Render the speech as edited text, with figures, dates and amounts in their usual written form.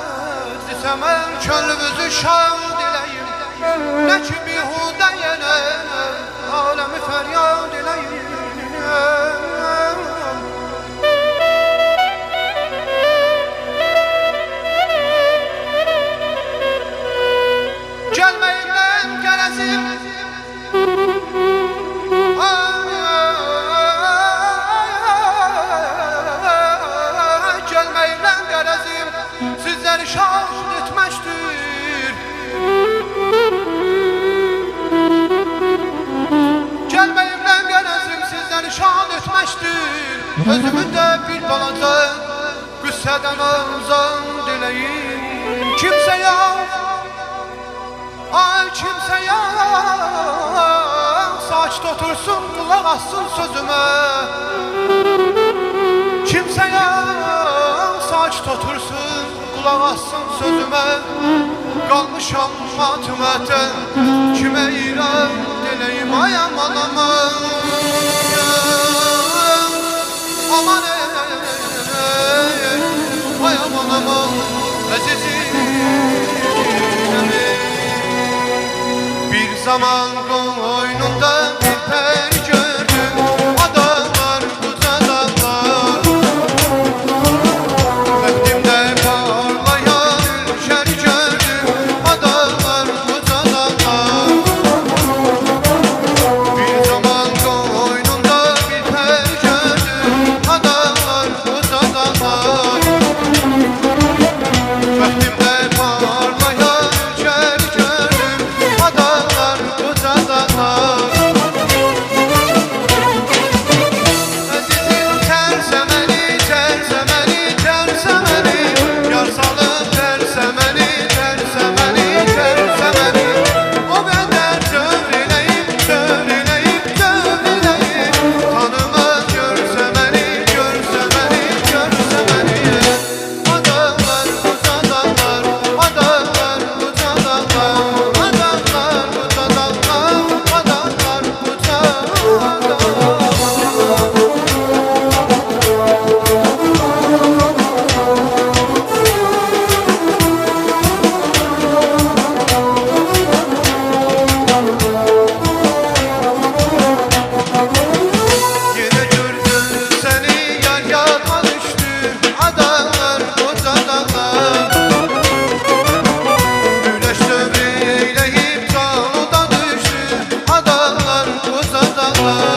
məclisə mən könlümüzü şad eləyim. Nə ki bihudə yenə aləmi fəryad eləyim. Gəlməyimdən qərəzim Gəlməyimdən qərəzim sizləri şad etməkdir. Gəlməyimdən qərəzim sizləri şad etməkdir. Özümü də bir balaca qüssədən azad eləyim. Kimsə yox, ay kimsə yox, sakit otursun, qulaq assın sözümə. Kimsə yox, sakit otursun, qulaq assın sözümə. Qalmışam matümətən, kimə irad eləyim, ay aman aman. Aman ay aman aman, əzizim. Bir zaman qoynunda bir pər gördüm, adamlar uzadanlar. Bəxtimdə parlayan ülkər gördüm, adamlar uzadanlar. Bir zaman qoynunda bir pər gördüm, adamlar uzadanlar. Bəxtimdə parlayan ülkər gördüm, adamlar uzadanlar. Əzizim tərsə məni, yar salıb tərsə məni. O qədər dövr eləyib, tanımaz görsə məni. Adamlar uzadanlar, adamlar Yine gördüm seni yar yadıma düştü, adamlar uzadanlar. Güneş dövr eyleyip canıdan düştü, adamlar uzadanlar.